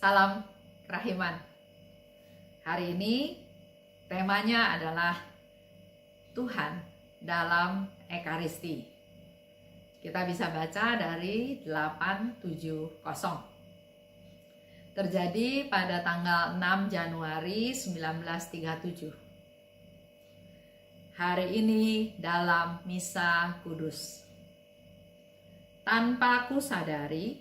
Salam kerahiman. Hari ini temanya adalah Tuhan dalam Ekaristi. Kita bisa baca dari 870. Terjadi pada tanggal 6 Januari 1937. Hari ini dalam Misa Kudus. Tanpa ku sadari,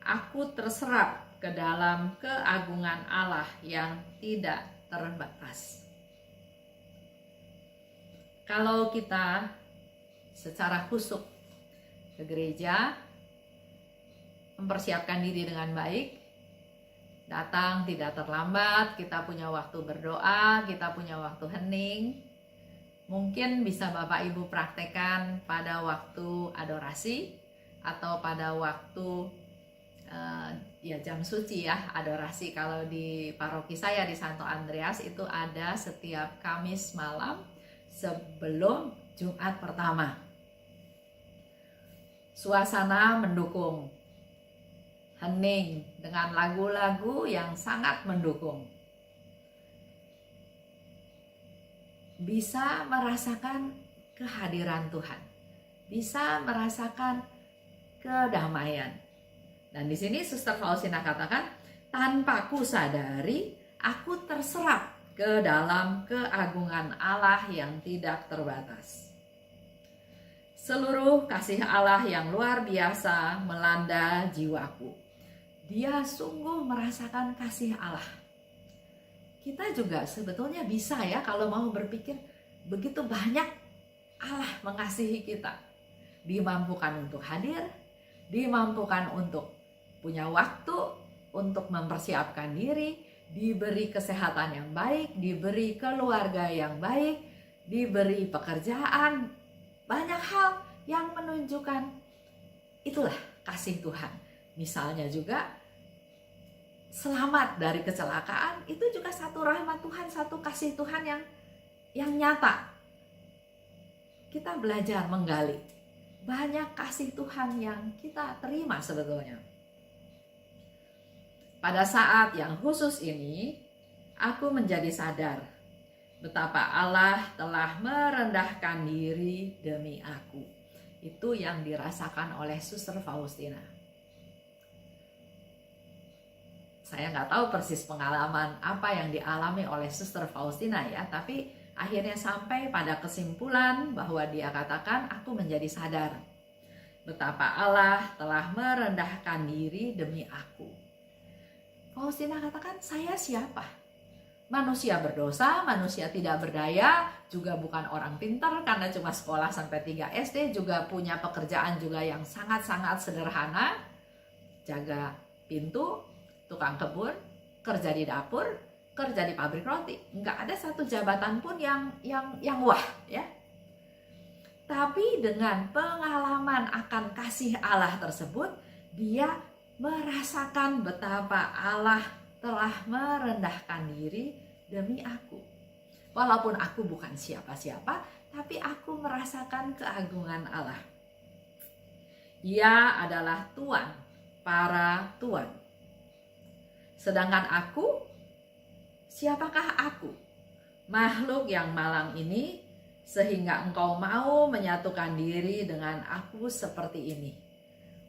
aku terserap ke dalam keagungan Allah yang tidak terbatas. Kalau kita secara khusyuk ke gereja, mempersiapkan diri dengan baik, datang tidak terlambat, kita punya waktu berdoa, kita punya waktu hening, mungkin bisa Bapak Ibu praktekkan pada waktu adorasi atau pada waktu jam suci ya, adorasi. Kalau di paroki saya di Santo Andreas itu ada setiap Kamis malam sebelum Jumat pertama. Suasana mendukung, hening dengan lagu-lagu yang sangat mendukung. Bisa merasakan kehadiran Tuhan, bisa merasakan kedamaian. Dan di sini Suster Faustina katakan, tanpa ku sadari, aku terserap ke dalam keagungan Allah yang tidak terbatas. Seluruh kasih Allah yang luar biasa melanda jiwaku. Dia sungguh merasakan kasih Allah. Kita juga sebetulnya bisa ya, kalau mau berpikir, begitu banyak Allah mengasihi kita. Dimampukan untuk hadir, dimampukan untuk punya waktu untuk mempersiapkan diri, diberi kesehatan yang baik, diberi keluarga yang baik, diberi pekerjaan, banyak hal yang menunjukkan itulah kasih Tuhan. Misalnya juga selamat dari kecelakaan, itu juga satu rahmat Tuhan, satu kasih Tuhan yang nyata. Kita belajar menggali banyak kasih Tuhan yang kita terima sebetulnya. Pada saat yang khusus ini, aku menjadi sadar betapa Allah telah merendahkan diri demi aku. Itu yang dirasakan oleh Suster Faustina. Saya nggak tahu persis pengalaman apa yang dialami oleh Suster Faustina ya, tapi akhirnya sampai pada kesimpulan bahwa dia katakan, aku menjadi sadar betapa Allah telah merendahkan diri demi aku. Faustina katakan, saya siapa? Manusia berdosa, manusia tidak berdaya, juga bukan orang pintar karena cuma sekolah sampai 3 SD, juga punya pekerjaan juga yang sangat-sangat sederhana, jaga pintu, tukang kebun, kerja di dapur, kerja di pabrik roti. Nggak ada satu jabatan pun yang wah ya. Tapi dengan pengalaman akan kasih Allah tersebut, dia merasakan betapa Allah telah merendahkan diri demi aku. Walaupun aku bukan siapa-siapa, tapi aku merasakan keagungan Allah. Ia adalah Tuan para tuan. Sedangkan aku, siapakah aku? Makhluk yang malang ini, sehingga engkau mau menyatukan diri dengan aku seperti ini.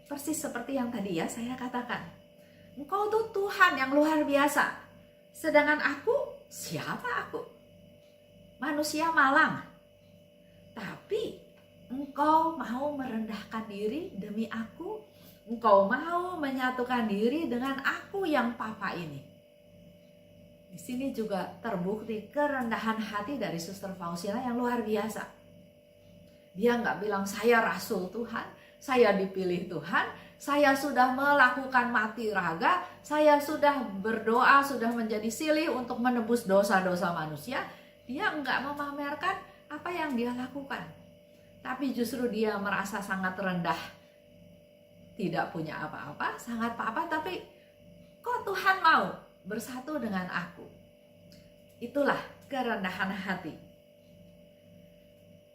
Persis seperti yang tadi ya saya katakan. Engkau tuh Tuhan yang luar biasa. Sedangkan aku, siapa aku? Manusia malang. Tapi engkau mau merendahkan diri demi aku. Engkau mau menyatukan diri dengan aku yang papa ini. Di sini juga terbukti kerendahan hati dari Suster Faustina yang luar biasa. Dia nggak bilang saya rasul Tuhan, saya dipilih Tuhan, saya sudah melakukan mati raga, saya sudah berdoa, sudah menjadi silih untuk menebus dosa-dosa manusia. Dia enggak memamerkan apa yang dia lakukan. Tapi justru dia merasa sangat rendah. Tidak punya apa-apa, sangat apa-apa, tapi kok Tuhan mau bersatu dengan aku? Itulah kerendahan hati.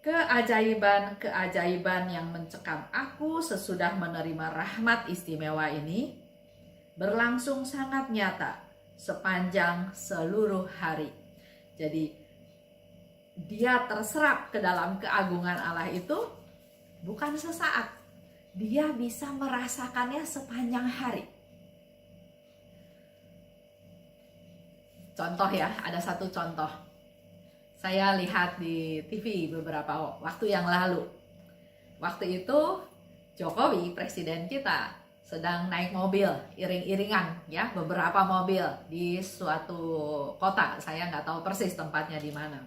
Keajaiban-keajaiban yang mencekam aku sesudah menerima rahmat istimewa ini berlangsung sangat nyata sepanjang seluruh hari. Jadi dia terserap ke dalam keagungan Allah itu bukan sesaat. Dia bisa merasakannya sepanjang hari. Contoh ya, ada satu contoh. Saya lihat di TV beberapa waktu yang lalu. Waktu itu Jokowi, presiden kita, sedang naik mobil iring-iringan ya, beberapa mobil di suatu kota. Saya nggak tahu persis tempatnya di mana.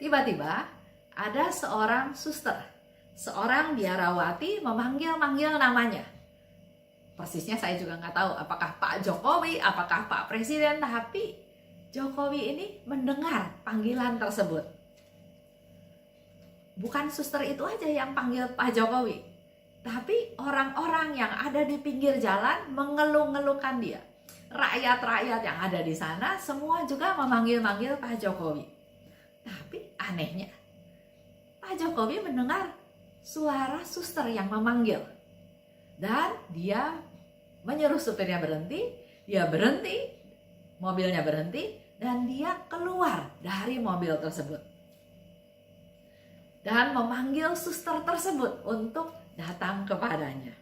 Tiba-tiba ada seorang suster, seorang biarawati memanggil-manggil namanya. Persisnya saya juga nggak tahu apakah Pak Jokowi, apakah Pak Presiden, tapi Jokowi ini mendengar panggilan tersebut. Bukan suster itu aja yang panggil Pak Jokowi, tapi orang-orang yang ada di pinggir jalan mengeluh-ngeluhkan dia. Rakyat-rakyat yang ada di sana semua juga memanggil-manggil Pak Jokowi. Tapi anehnya, Pak Jokowi mendengar suara suster yang memanggil. Dan dia menyuruh supirnya berhenti, dia berhenti, mobilnya berhenti, dan dia keluar dari mobil tersebut. Dan memanggil suster tersebut untuk datang kepadanya.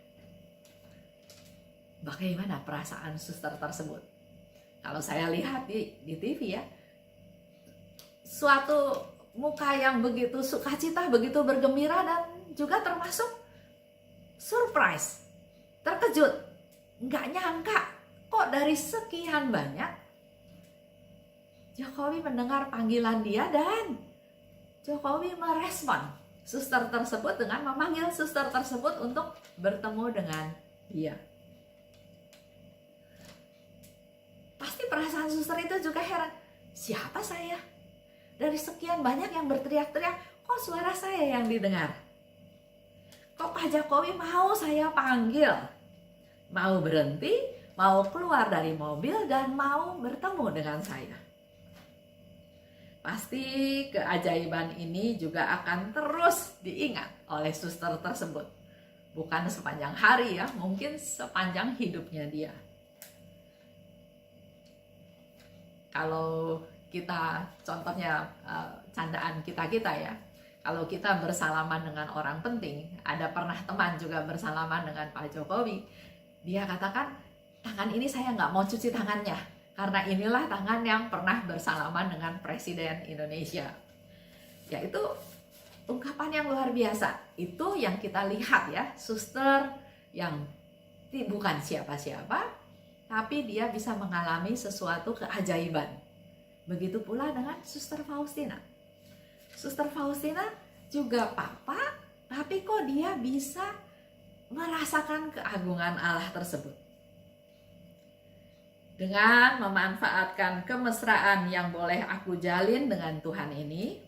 Bagaimana perasaan suster tersebut? Kalau saya lihat di TV ya, suatu muka yang begitu sukacita, begitu bergembira, dan juga termasuk surprise, terkejut, nggak nyangka kok dari sekian banyak Jokowi mendengar panggilan dia dan Jokowi merespon suster tersebut dengan memanggil suster tersebut untuk bertemu dengan dia. Pasti perasaan suster itu juga heran, siapa saya? Dari sekian banyak yang berteriak-teriak, kok suara saya yang didengar? Kok Pak Jokowi mau saya panggil? Mau berhenti, mau keluar dari mobil, dan mau bertemu dengan saya. Pasti keajaiban ini juga akan terus diingat oleh suster tersebut. Bukan sepanjang hari ya, mungkin sepanjang hidupnya dia. Kalau kita, contohnya candaan kita ya, kalau kita bersalaman dengan orang penting, ada pernah teman juga bersalaman dengan Pak Jokowi, dia katakan, tangan ini saya nggak mau cuci tangannya, karena inilah tangan yang pernah bersalaman dengan Presiden Indonesia. Ya, itu ungkapan yang luar biasa. Itu yang kita lihat ya, suster yang bukan siapa-siapa, tapi dia bisa mengalami sesuatu keajaiban. Begitu pula dengan Suster Faustina. Suster Faustina juga papa, tapi kok dia bisa merasakan keagungan Allah tersebut. Dengan memanfaatkan kemesraan yang boleh aku jalin dengan Tuhan ini,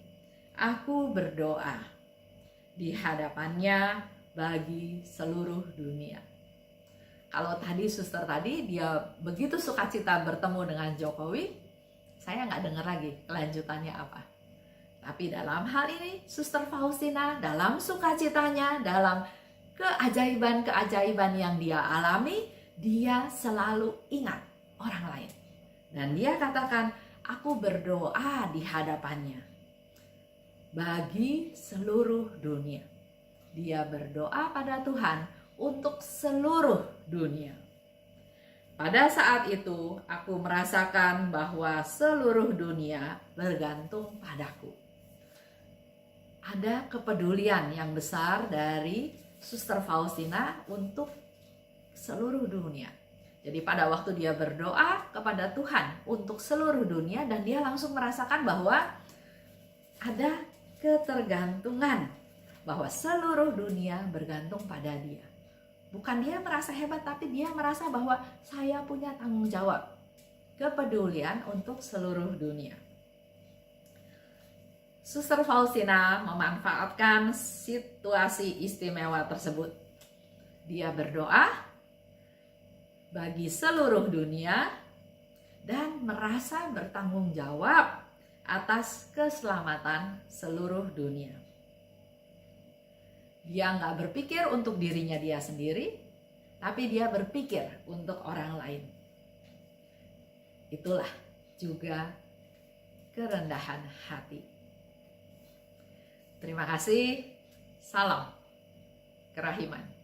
aku berdoa di hadapannya bagi seluruh dunia. Kalau tadi suster tadi dia begitu sukacita bertemu dengan Jokowi, saya nggak dengar lagi kelanjutannya apa. Tapi dalam hal ini Suster Faustina dalam sukacitanya, dalam keajaiban-keajaiban yang dia alami, dia selalu ingat orang lain. Dan dia katakan, aku berdoa di hadapannya bagi seluruh dunia. Dia berdoa pada Tuhan untuk seluruh dunia. Pada saat itu, aku merasakan bahwa seluruh dunia bergantung padaku. Ada kepedulian yang besar dari Suster Faustina untuk seluruh dunia. Jadi pada waktu dia berdoa kepada Tuhan untuk seluruh dunia, dan dia langsung merasakan bahwa ada ketergantungan, bahwa seluruh dunia bergantung pada dia. Bukan dia merasa hebat, tapi dia merasa bahwa saya punya tanggung jawab, kepedulian untuk seluruh dunia. Suster Faustina memanfaatkan situasi istimewa tersebut. Dia berdoa bagi seluruh dunia dan merasa bertanggung jawab atas keselamatan seluruh dunia. Dia nggak berpikir untuk dirinya dia sendiri, tapi dia berpikir untuk orang lain. Itulah juga kerendahan hati. Terima kasih. Salam kerahiman.